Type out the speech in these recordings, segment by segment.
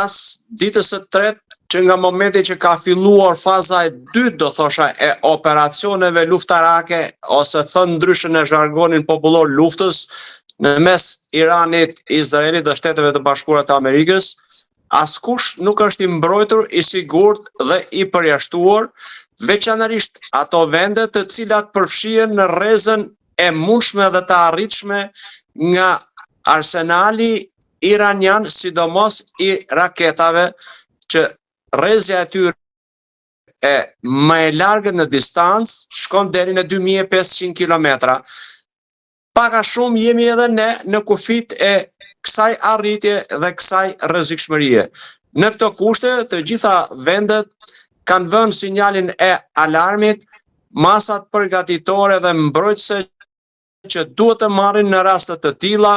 pas ditës së tretë, që nga momenti që ka filluar faza e dytë, do thosha, e operacioneve luftarake, ose thënë ndryshe në zhargonin popullor luftës, në mes Iranit, Izraelit dhe Shteteve të Bashkuara të Amerikës, askush nuk është i mbrojtur, i sigurt dhe i përjashtuar, veçanërisht ato vende të cilat përfshihen në rrezën e mundshme dhe të arritshme nga arsenali iranian, sidomos i raketave, që rrezja e tyre e më e largët në distancë shkon deri në 2500 kilometra. Paka shumë jemi edhe ne në kufit e kësaj arritje dhe kësaj rrezikshmërie. Në këto kushte, të gjitha vendet kanë vënë sinjalin e alarmit, masat përgatitore dhe mbrojtëse që duhet të marrin në raste të tilla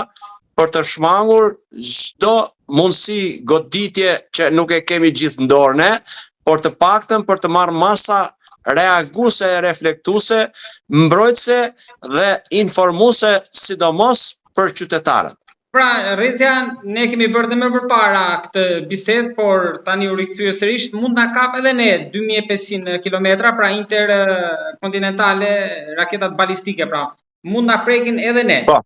për të shmangur çdo mundësi goditje që nuk e kemi gjithë në dorë ne, por të paktën për të marrë masa reaguese e reflektuese, mbrojtëse dhe informuese, sidomos për qytetarët. Pra, Reza, ne kemi bërë dhe më përpara këtë bisedë, por tani u rikthye sërish, mund na kap edhe ne 2500 kilometra, pra interkontinentale, raketat balistike, pra mund na prekin edhe ne. Po.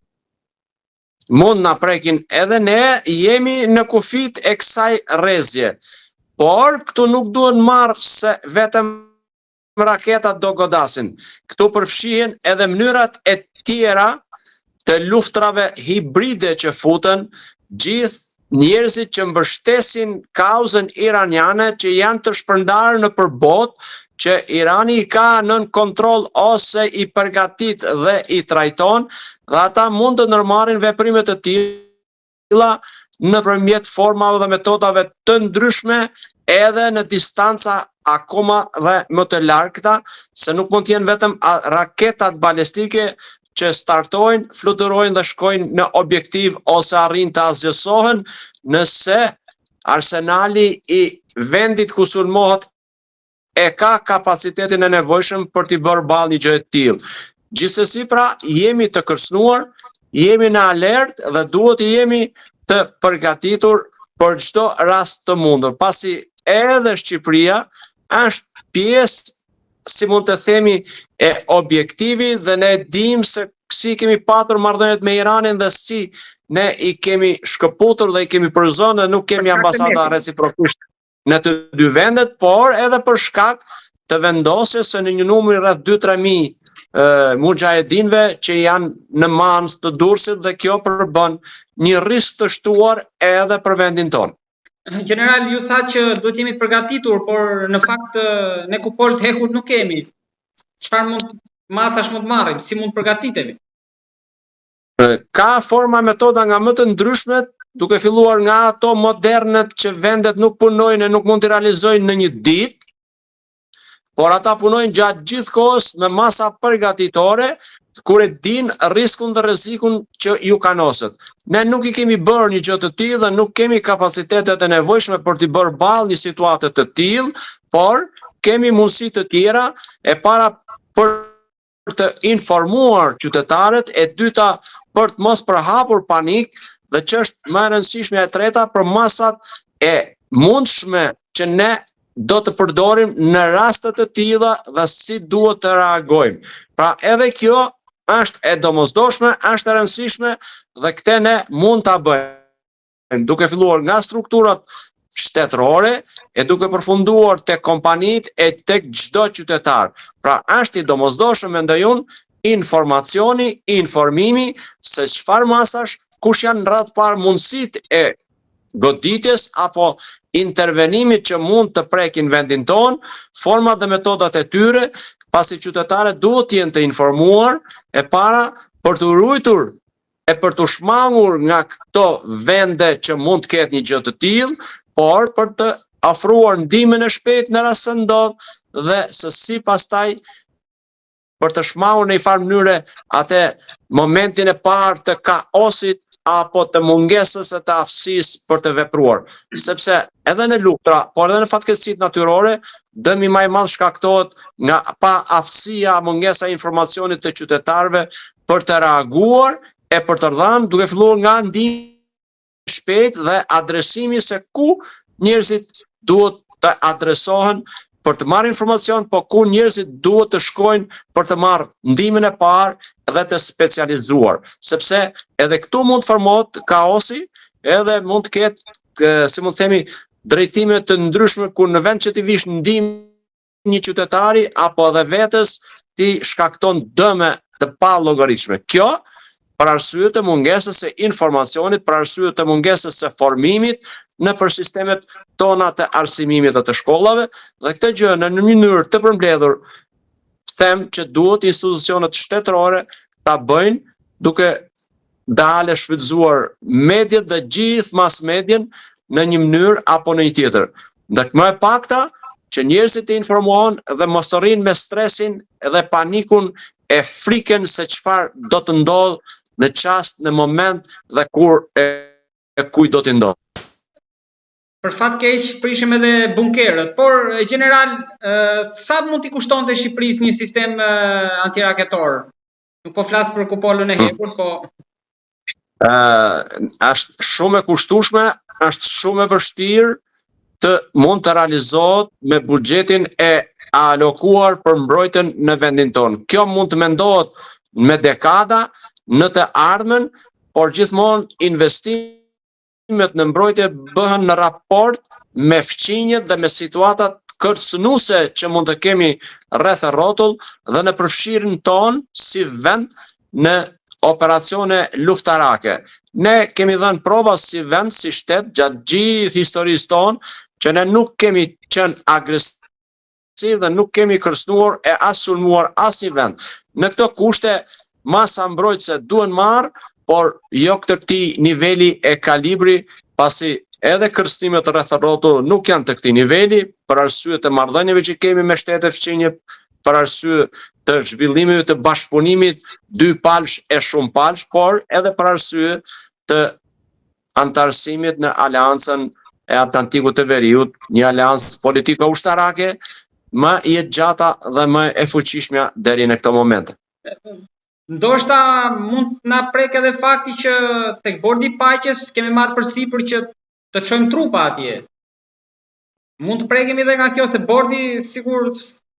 Mund na prekin edhe ne, jemi në kufit e kësaj rrezje. Por këtu nuk duhet marrë se vetëm raketat do godasin. Këtu përfshihen edhe mënyrat e tjera të luftrave hibride që futen, gjithë njerëzit që mbështesin kauzën iraniane, që janë të shpërndarë në përbot, që Irani i ka nën kontroll ose i përgatit dhe i trajton, dhe ata mund të ndërmarrin veprime të tilla nëpërmjet formave dhe metodave të ndryshme, edhe në distanca akoma dhe më të largëta, se nuk mund të jenë vetëm raketat balistike që startojnë, fluturojnë dhe shkojnë në objektiv ose arrin të asgjësohen, nëse arsenali i vendit ku sulmohet e ka kapacitetin e nevojshëm për t'i bërë ballë një gjë të tillë. Gjithsesi pra, jemi të kërcënuar, jemi në alert dhe duhet të jemi të përgatitur për çdo rast të mundur, pasi edhe Shqipëria është pjesë, si mund të themi, e objektivit, dhe ne dim se si kemi patur marrëdhëniet me Iranin dhe si ne i kemi shkëputur dhe i kemi përzënë dhe nuk kemi ambasada reciprokisht në të dy vendet, por edhe për shkak të vendosjes së një numri rreth 2-3 mijë mujahedinëve që janë në mans të Durrësit, dhe kjo përbën një risk të shtuar edhe për vendin tonë. General, ju tha që duhet jemi të përgatitur, por në fakt ne kupol të hekur nuk kemi. Çfarë masash mund të marrim? Si mund të përgatitemi? Ka forma metoda nga më të ndryshmet, duke filluar nga ato modernet që vendet nuk punojnë e nuk mund të realizojnë në një ditë, por ata punojnë gjatë gjithë kohës me masa përgatitore, kur e din riskun dhe rrezikun që ju kanoset. Ne nuk i kemi bërë një gjë të tillë dhe nuk kemi kapacitetet e nevojshme për t'i bërë ballë një situate të tillë, por kemi mundësi të tjera, e para për të informuar qytetarët, e dyta për të mos përhapur panik, dhe që është më e rëndësishme e treta për masat e mundshme që ne do të përdorim në raste të tilla dhe si duhet të reagojmë. Pra edhe kjo është e domosdoshme, është e rëndësishme dhe këtë ne mund ta bëjmë, duke filluar nga strukturat shtetërore e duke përfunduar tek kompanitë e tek çdo qytetar. Pra është i domosdoshëm, mendoj unë, informacioni, informimi se çfarë masash, kush janë rreth parë mundësitë e goditjes apo intervenimit që mund të prekin vendin tonë, format dhe metodat e tyre, pasi qytetarët duhet të jenë të informuar e para për të ruajtur e për të shmangur nga këto vende që mund të ketë një gjë të tillë, por për të ofruar ndihmën e shpejtë në rast se ndodh dhe se si pastaj për të shmangur në një farë mënyre atë momentin e parë të kaosit apo të mungesës e të aftësisë për të vepruar. Sepse edhe në luftra, por edhe në fatkeqësitë natyrore, dëmi më i madh shkaktohet nga pa aftësia, mungesa e informacionit të qytetarëve për të reaguar e për të dhënë, duke filluar nga ndihmë shpejt dhe adresimi se ku njerëzit duhet të adresohen për të marrë informacion, po ku njerëzit duhet të shkojnë për të marrë ndihmën e parë dhe të specializuar, sepse edhe këtu mund të formohet kaosi, edhe mund të ketë, si mund të themi, drejtime të ndryshme ku në vend që ti vish ndihmë një qytetari apo edhe vetes ti shkakton dëme të pa llogaritshme. Kjo për arsye të mungesës së informacionit, për arsye të mungesës së formimit në për sistemet tona të arsimimit dhe të shkollave, dhe këtë gjë në mënyrë të përmbledhur them që duhet institucionet shtetërore ta bëjnë duke dalë shfrytzuar mediat dhe gjithë mas medien në një mënyrë apo në një tjetër. Dhe më e pakta që njerëzit të informohen dhe mos të rrinë me stresin dhe panikun e frikën se çfarë do të ndodhë në çast, në moment dhe kur e kujt do të ndodhë. Për fat keq prishim edhe bunkerët, por general sa mund t'i kushtonte Shqipërisë një sistem antiraketor? Nuk po flas për kupolën e hekur, po është shumë e kushtueshme, është shumë e vështirë të mund të realizohet me buxhetin e alokuar për mbrojtjen në vendin tonë. Kjo mund të mendohet me dekada në të ardhmen, por gjithmonë investimet në mbrojtje bëhen në raport me fqinjet dhe me situatat kërcënuese që mund të kemi rreth e rrotull dhe në përfshirjen tonë si vend në operacione luftarake. Ne kemi dhënë prova si vend, si shtet, gjatë gjithë historisë tonë, që ne nuk kemi qenë agresiv dhe nuk kemi kërcënuar e as sulmuar asnjë vend. Në këto kushte masa mbrojtëse duhen marrë, por jo këtë këtij niveli e kalibri, pasi edhe kërcënimet rreth rrotull nuk janë të këtij niveli, për arsye të marrëdhënieve që kemi me shtete fqinje, për arsye të zhvillimeve të bashkëpunimit dy palësh e shumë palësh, por edhe për arsye të antarësimit në Aleancën e Atlantikut të Veriut, një aleancë politike ushtarake më e gjata dhe më e fuqishme deri në këtë moment. Ndoshta mund na prek edhe fakti që tek bordi i paqes kemi marrë përsipër që të çojmë trupa atje. Mund të prekemi edhe nga kjo se bordi sigur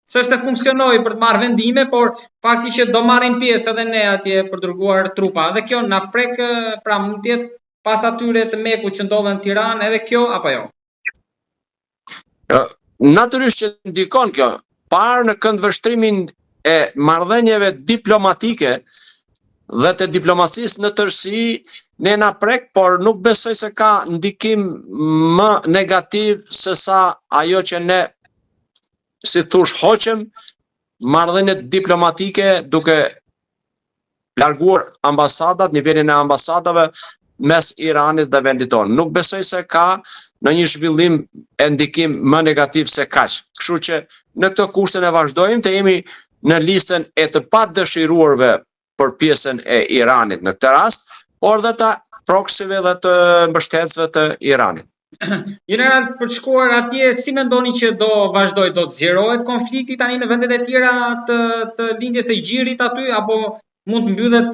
s'është funksionoi për të marrë vendime, por fakti që do marrim pjesë edhe ne atje për dërguar trupa. Dhe kjo na prek, pra mund të jetë pas atyre të Mekut që ndodhen në Tiranë, edhe kjo apo jo? Natyrisht që ndikon kjo. Parë në këndvështrimin e marrëdhënieve diplomatike dhe të diplomacisë në tërësi, ne na prek, por nuk besoj se ka ndikim më negativ se sa ajo që ne, si thush, hoqem marrëdhëniet diplomatike duke larguar ambasadat, nivelin e ambasadave mes Iranit dhe vendit tonë. Nuk besoj se ka në një zhvillim e ndikim më negativ se kaq. Kështu që në këtë kushte ne vazhdojmë të jemi në listën e të padëshiruarve për pjesën e Iranit në këtë rast, por dhe të proksive dhe të mbështetësve të Iranit. General, për të shkuar atje, si mendoni që do vazhdoj, do të zgjerohet konflikti tani në vendet e tjera të lindjes të gjirit aty, apo mund të mbyllet